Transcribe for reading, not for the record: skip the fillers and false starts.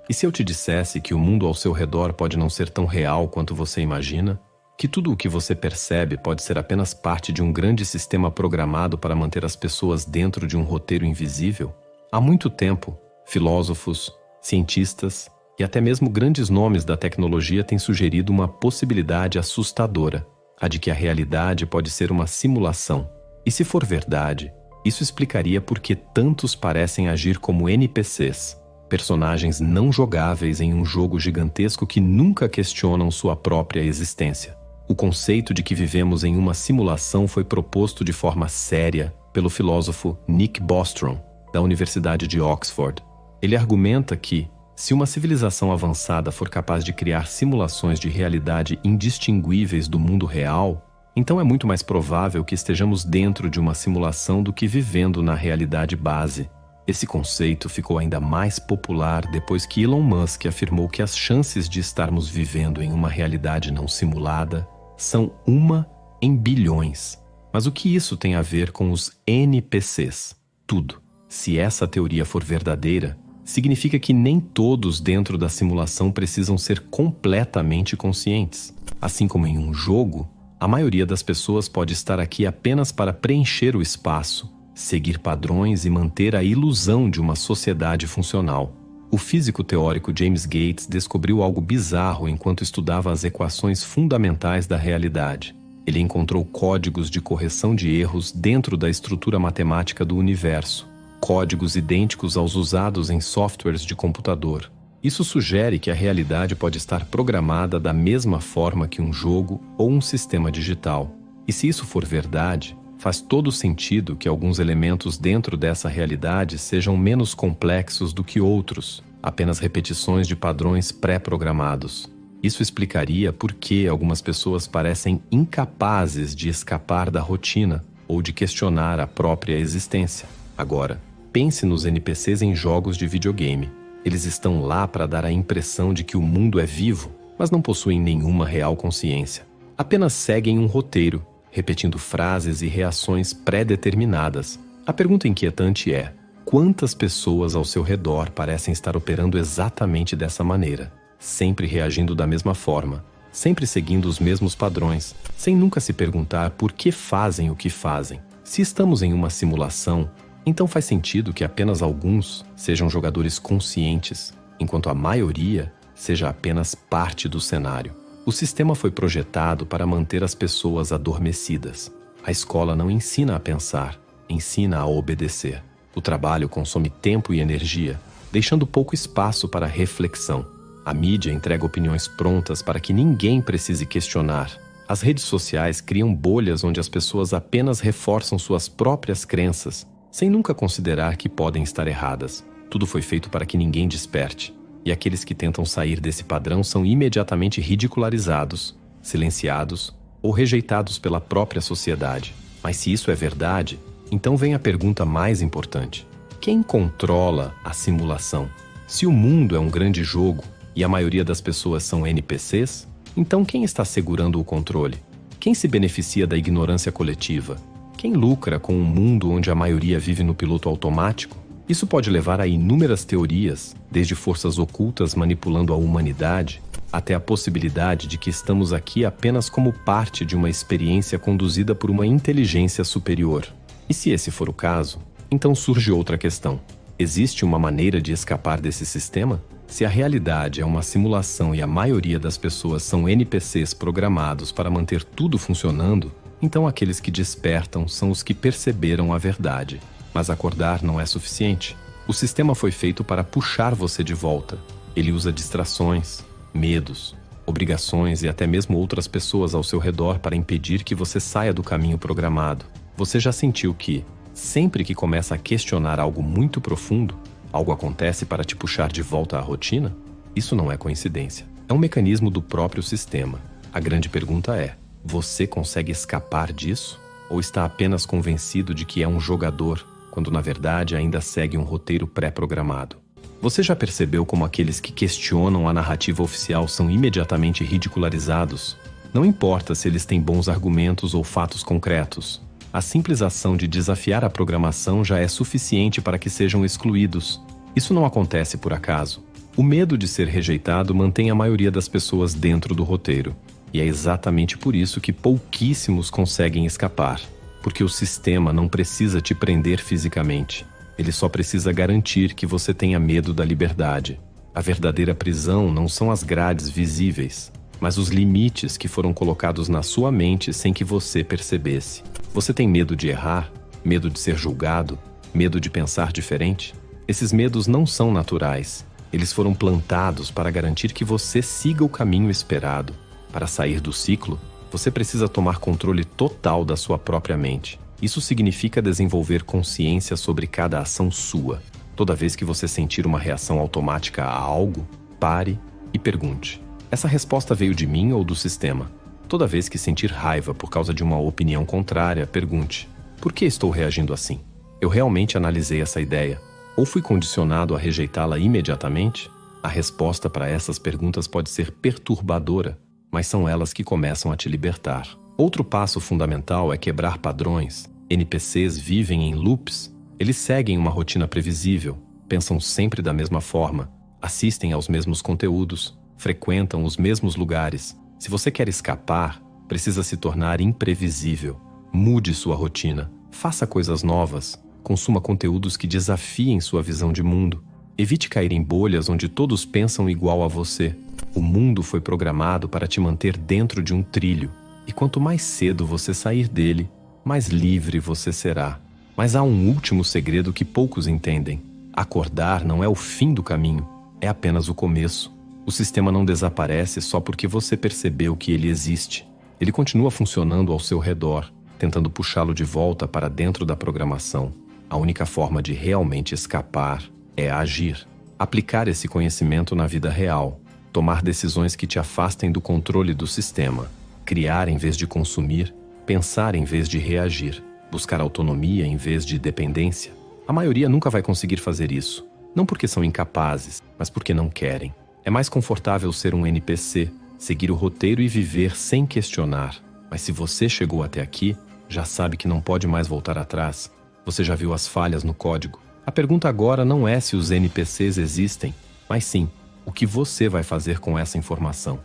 E se eu te dissesse que o mundo ao seu redor pode não ser tão real quanto você imagina? Que tudo o que você percebe pode ser apenas parte de um grande sistema programado para manter as pessoas dentro de um roteiro invisível? Há muito tempo, filósofos, cientistas e até mesmo grandes nomes da tecnologia têm sugerido uma possibilidade assustadora, a de que a realidade pode ser uma simulação. E se for verdade, isso explicaria por que tantos parecem agir como NPCs, personagens não jogáveis em um jogo gigantesco que nunca questionam sua própria existência. O conceito de que vivemos em uma simulação foi proposto de forma séria pelo filósofo Nick Bostrom, da Universidade de Oxford. Ele argumenta que, se uma civilização avançada for capaz de criar simulações de realidade indistinguíveis do mundo real, então é muito mais provável que estejamos dentro de uma simulação do que vivendo na realidade base. Esse conceito ficou ainda mais popular depois que Elon Musk afirmou que as chances de estarmos vivendo em uma realidade não simulada são 1 em bilhões. Mas o que isso tem a ver com os NPCs? Tudo. Se essa teoria for verdadeira, significa que nem todos dentro da simulação precisam ser completamente conscientes. Assim como em um jogo, a maioria das pessoas pode estar aqui apenas para preencher o espaço, seguir padrões e manter a ilusão de uma sociedade funcional. O físico teórico James Gates descobriu algo bizarro enquanto estudava as equações fundamentais da realidade. Ele encontrou códigos de correção de erros dentro da estrutura matemática do universo, códigos idênticos aos usados em softwares de computador. Isso sugere que a realidade pode estar programada da mesma forma que um jogo ou um sistema digital. E se isso for verdade, faz todo sentido que alguns elementos dentro dessa realidade sejam menos complexos do que outros, apenas repetições de padrões pré-programados. Isso explicaria por que algumas pessoas parecem incapazes de escapar da rotina ou de questionar a própria existência. Agora, pense nos NPCs em jogos de videogame. Eles estão lá para dar a impressão de que o mundo é vivo, mas não possuem nenhuma real consciência. Apenas seguem um roteiro, repetindo frases e reações pré-determinadas. A pergunta inquietante é: quantas pessoas ao seu redor parecem estar operando exatamente dessa maneira, sempre reagindo da mesma forma, sempre seguindo os mesmos padrões, sem nunca se perguntar por que fazem o que fazem? Se estamos em uma simulação, então faz sentido que apenas alguns sejam jogadores conscientes, enquanto a maioria seja apenas parte do cenário. O sistema foi projetado para manter as pessoas adormecidas. A escola não ensina a pensar, ensina a obedecer. O trabalho consome tempo e energia, deixando pouco espaço para reflexão. A mídia entrega opiniões prontas para que ninguém precise questionar. As redes sociais criam bolhas onde as pessoas apenas reforçam suas próprias crenças, sem nunca considerar que podem estar erradas. Tudo foi feito para que ninguém desperte. E aqueles que tentam sair desse padrão são imediatamente ridicularizados, silenciados ou rejeitados pela própria sociedade. Mas se isso é verdade, então vem a pergunta mais importante: quem controla a simulação? Se o mundo é um grande jogo e a maioria das pessoas são NPCs, então quem está segurando o controle? Quem se beneficia da ignorância coletiva? Quem lucra com um mundo onde a maioria vive no piloto automático? Isso pode levar a inúmeras teorias, desde forças ocultas manipulando a humanidade, até a possibilidade de que estamos aqui apenas como parte de uma experiência conduzida por uma inteligência superior. E se esse for o caso, então surge outra questão. Existe uma maneira de escapar desse sistema? Se a realidade é uma simulação e a maioria das pessoas são NPCs programados para manter tudo funcionando, então aqueles que despertam são os que perceberam a verdade. Mas acordar não é suficiente. O sistema foi feito para puxar você de volta. Ele usa distrações, medos, obrigações e até mesmo outras pessoas ao seu redor para impedir que você saia do caminho programado. Você já sentiu que, sempre que começa a questionar algo muito profundo, algo acontece para te puxar de volta à rotina? Isso não é coincidência. É um mecanismo do próprio sistema. A grande pergunta é: você consegue escapar disso? Ou está apenas convencido de que é um jogador, quando na verdade ainda segue um roteiro pré-programado? Você já percebeu como aqueles que questionam a narrativa oficial são imediatamente ridicularizados? Não importa se eles têm bons argumentos ou fatos concretos. A simples ação de desafiar a programação já é suficiente para que sejam excluídos. Isso não acontece por acaso. O medo de ser rejeitado mantém a maioria das pessoas dentro do roteiro. E é exatamente por isso que pouquíssimos conseguem escapar. Porque o sistema não precisa te prender fisicamente. Ele só precisa garantir que você tenha medo da liberdade. A verdadeira prisão não são as grades visíveis, mas os limites que foram colocados na sua mente sem que você percebesse. Você tem medo de errar? Medo de ser julgado? Medo de pensar diferente? Esses medos não são naturais. Eles foram plantados para garantir que você siga o caminho esperado. Para sair do ciclo, você precisa tomar controle total da sua própria mente. Isso significa desenvolver consciência sobre cada ação sua. Toda vez que você sentir uma reação automática a algo, pare e pergunte: essa resposta veio de mim ou do sistema? Toda vez que sentir raiva por causa de uma opinião contrária, pergunte: por que estou reagindo assim? Eu realmente analisei essa ideia? Ou fui condicionado a rejeitá-la imediatamente? A resposta para essas perguntas pode ser perturbadora, mas são elas que começam a te libertar. Outro passo fundamental é quebrar padrões. NPCs vivem em loops. Eles seguem uma rotina previsível, pensam sempre da mesma forma, assistem aos mesmos conteúdos, frequentam os mesmos lugares. Se você quer escapar, precisa se tornar imprevisível. Mude sua rotina, faça coisas novas, consuma conteúdos que desafiem sua visão de mundo. Evite cair em bolhas onde todos pensam igual a você. O mundo foi programado para te manter dentro de um trilho, e quanto mais cedo você sair dele, mais livre você será. Mas há um último segredo que poucos entendem. Acordar não é o fim do caminho, é apenas o começo. O sistema não desaparece só porque você percebeu que ele existe. Ele continua funcionando ao seu redor, tentando puxá-lo de volta para dentro da programação. A única forma de realmente escapar é agir. Aplicar esse conhecimento na vida real. Tomar decisões que te afastem do controle do sistema. Criar em vez de consumir. Pensar em vez de reagir. Buscar autonomia em vez de dependência. A maioria nunca vai conseguir fazer isso. Não porque são incapazes, mas porque não querem. É mais confortável ser um NPC, seguir o roteiro e viver sem questionar. Mas se você chegou até aqui, já sabe que não pode mais voltar atrás. Você já viu as falhas no código. A pergunta agora não é se os NPCs existem, mas sim, o que você vai fazer com essa informação.